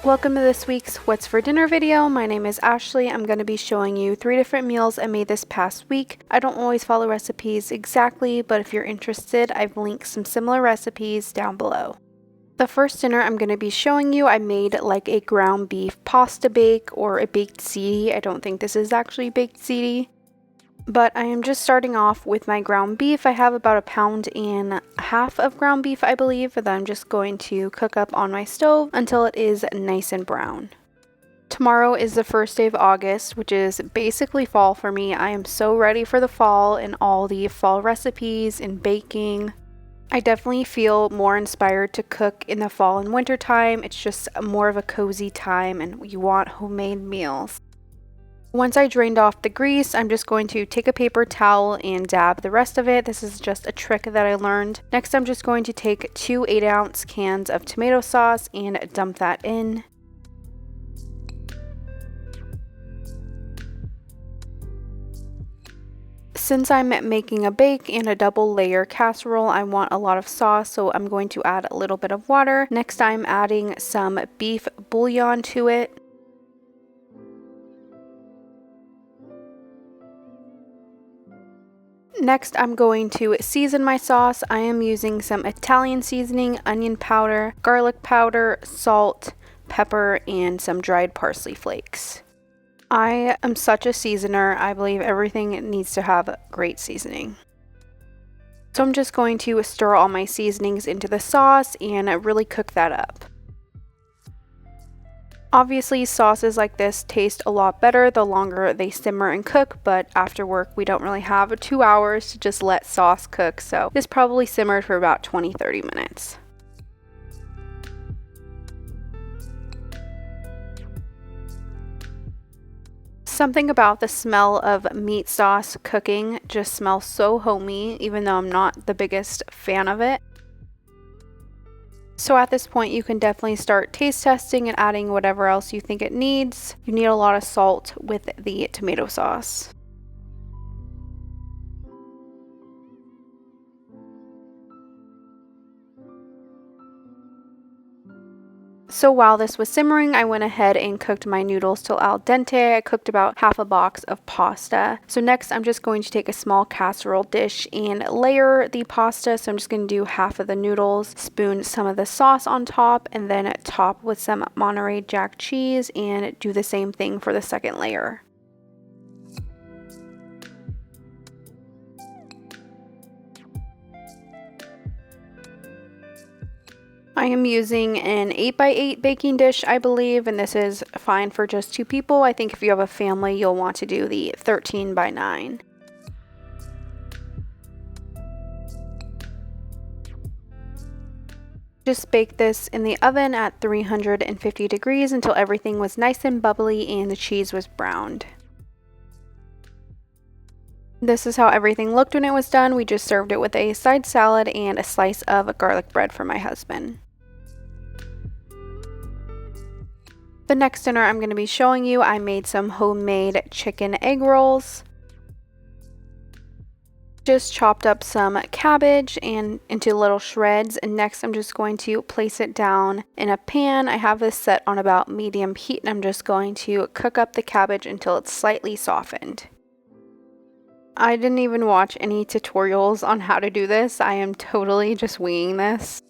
Welcome to this week's What's for Dinner video. My name is Ashley. I'm going to be showing you 3 different meals I made this past week. I don't always follow recipes exactly, but if you're interested, I've linked some similar recipes down below. The first dinner I'm going to be showing you, I made like a ground beef pasta bake or a baked ziti. I don't think this is actually baked ziti. But I am just starting off with my ground beef. I have about 1.5 pounds of ground beef, I believe, that I'm just going to cook up on my stove until it is nice and brown. Tomorrow is the first day of August, which is basically fall for me. I am so ready for the fall and all the fall recipes and baking. I definitely feel more inspired to cook in the fall and winter time. It's just more of a cozy time and you want homemade meals. Once I drained off the grease, I'm just going to take a paper towel and dab the rest of it. This is just a trick that I learned. Next, I'm just going to take 2 8-ounce cans of tomato sauce and dump that in. Since I'm making a bake and a double layer casserole, I want a lot of sauce, so I'm going to add a little bit of water. Next, I'm adding some beef bouillon to it. Next, I'm going to season my sauce. I am using some Italian seasoning, onion powder, garlic powder, salt, pepper, and some dried parsley flakes. I am such a seasoner. I believe everything needs to have great seasoning. So I'm just going to stir all my seasonings into the sauce and really cook that up. Obviously, sauces like this taste a lot better the longer they simmer and cook, but after work we don't really have 2 hours to just let sauce cook, so this probably simmered for about 20-30 minutes. Something about the smell of meat sauce cooking just smells so homey, even though I'm not the biggest fan of it. So at this point, you can definitely start taste testing and adding whatever else you think it needs. You need a lot of salt with the tomato sauce. So while this was simmering, I went ahead and cooked my noodles till al dente. I cooked about half a box of pasta. So next, I'm just going to take a small casserole dish and layer the pasta. So I'm just going to do half of the noodles, spoon some of the sauce on top, and then top with some Monterey Jack cheese and do the same thing for the second layer. I am using an 8x8 baking dish, I believe, and this is fine for just 2 people. I think if you have a family, you'll want to do the 13x9. Just bake this in the oven at 350 degrees until everything was nice and bubbly and the cheese was browned. This is how everything looked when it was done. We just served it with a side salad and a slice of garlic bread for my husband. The next dinner I'm going to be showing you, I made some homemade chicken egg rolls. Just chopped up some cabbage and into little shreds, and next I'm just going to place it down in a pan. I have this set on about medium heat and I'm just going to cook up the cabbage until it's slightly softened. I didn't even watch any tutorials on how to do this. I am totally just winging this.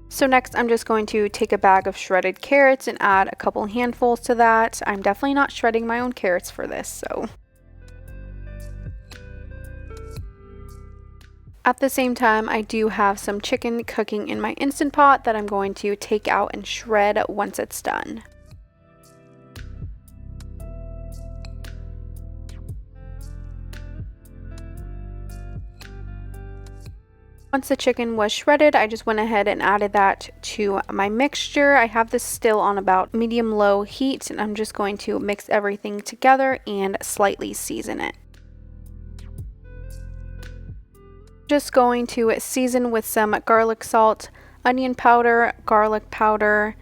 So next I'm just going to take a bag of shredded carrots and add a couple handfuls to that. I'm definitely not shredding my own carrots for this, so. At the same time, I do have some chicken cooking in my Instant Pot that I'm going to take out and shred once it's done. Once the chicken was shredded, I just went ahead and added that to my mixture. I have this still on about medium-low heat, and I'm just going to mix everything together and slightly season it. Just going to season with some garlic salt, onion powder, garlic powder,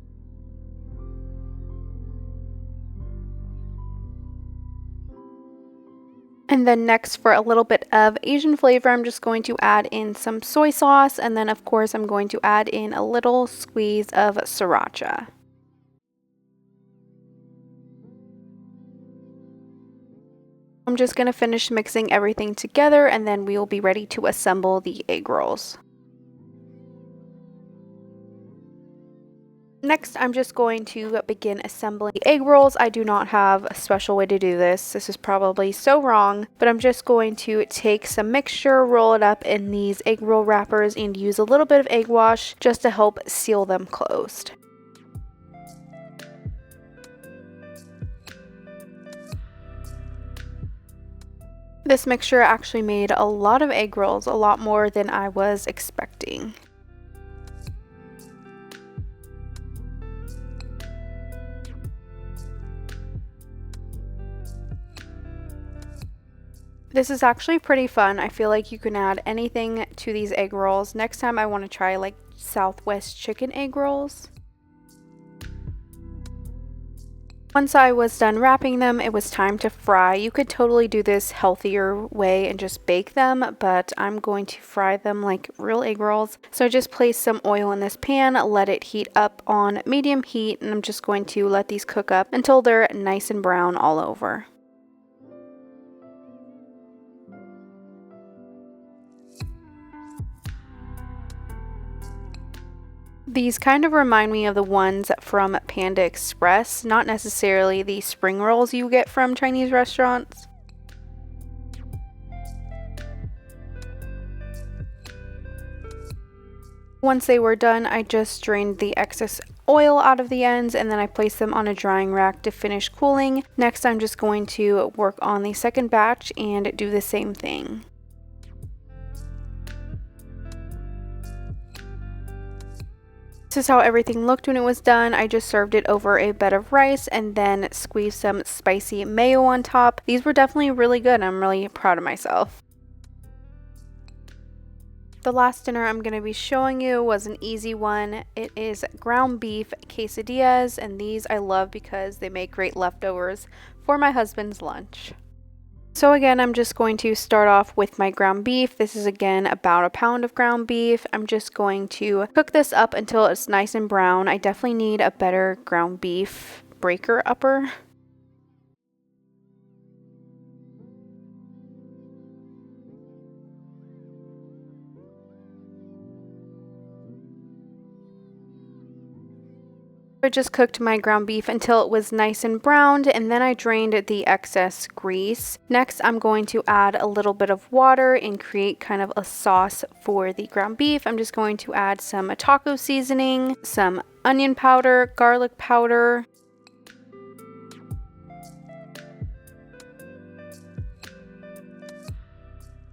And then next, for a little bit of Asian flavor, I'm just going to add in some soy sauce, and then of course I'm going to add in a little squeeze of sriracha. I'm just going to finish mixing everything together, and then we will be ready to assemble the egg rolls. Next, I'm just going to begin assembling the egg rolls. I do not have a special way to do this. This is probably so wrong, but I'm just going to take some mixture, roll it up in these egg roll wrappers, and use a little bit of egg wash just to help seal them closed. This mixture actually made a lot of egg rolls, a lot more than I was expecting. This is actually pretty fun. I feel like you can add anything to these egg rolls. Next time I want to try like Southwest chicken egg rolls. Once I was done wrapping them, it was time to fry. You could totally do this healthier way and just bake them, but I'm going to fry them like real egg rolls. So I just placed some oil in this pan, let it heat up on medium heat, and I'm just going to let these cook up until they're nice and brown all over. These kind of remind me of the ones from Panda Express, not necessarily the spring rolls you get from Chinese restaurants. Once they were done, I just drained the excess oil out of the ends, and then I placed them on a drying rack to finish cooling. Next, I'm just going to work on the second batch and do the same thing. This is how everything looked when it was done. I just served it over a bed of rice and then squeezed some spicy mayo on top. These were definitely really good. I'm really proud of myself. The last dinner I'm going to be showing you was an easy one. It is ground beef quesadillas, and these I love because they make great leftovers for my husband's lunch. So again, I'm just going to start off with my ground beef. This is again about a pound of ground beef. I'm just going to cook this up until it's nice and brown. I definitely need a better ground beef breaker upper. I just cooked my ground beef until it was nice and browned, and then I drained the excess grease. Next, I'm going to add a little bit of water and create kind of a sauce for the ground beef. I'm just going to add some taco seasoning, some onion powder, garlic powder,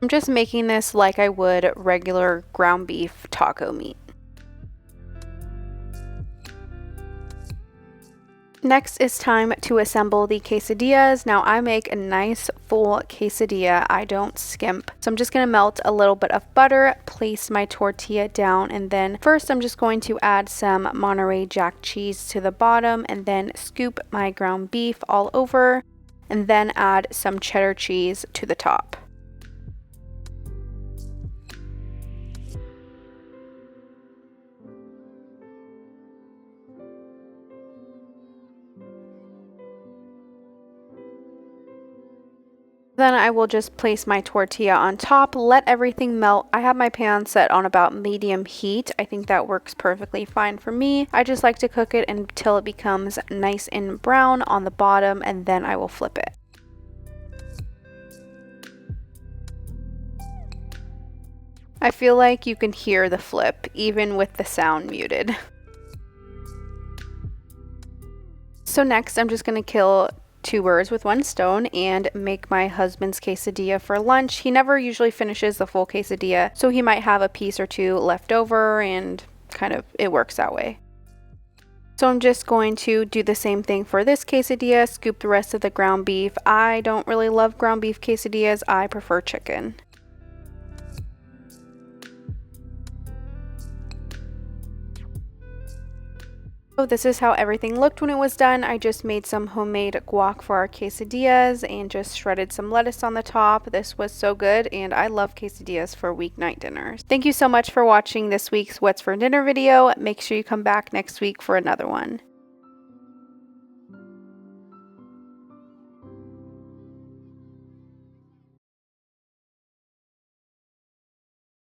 I'm just making this like I would regular ground beef taco meat. Next is time to assemble the quesadillas. Now I make a nice full quesadilla. I don't skimp. So I'm just going to melt a little bit of butter, place my tortilla down, and then first I'm just going to add some Monterey Jack cheese to the bottom, and then scoop my ground beef all over, and then add some cheddar cheese to the top. Then I will just place my tortilla on top, let everything melt. I have my pan set on about medium heat. I think that works perfectly fine for me. I just like to cook it until it becomes nice and brown on the bottom, and then I will flip it. I feel like you can hear the flip, even with the sound muted. So next, I'm just going to kill two birds with one stone and make my husband's quesadilla for lunch. He never usually finishes the full quesadilla, so he might have a piece or two left over, and kind of it works that way. So I'm just going to do the same thing for this quesadilla, scoop the rest of the ground beef. I don't really love ground beef quesadillas, I prefer chicken. This is how everything looked when it was done. I just made some homemade guac for our quesadillas and just shredded some lettuce on the top. This was so good, and I love quesadillas for weeknight dinners. Thank you so much for watching this week's What's for Dinner video. Make sure you come back next week for another one.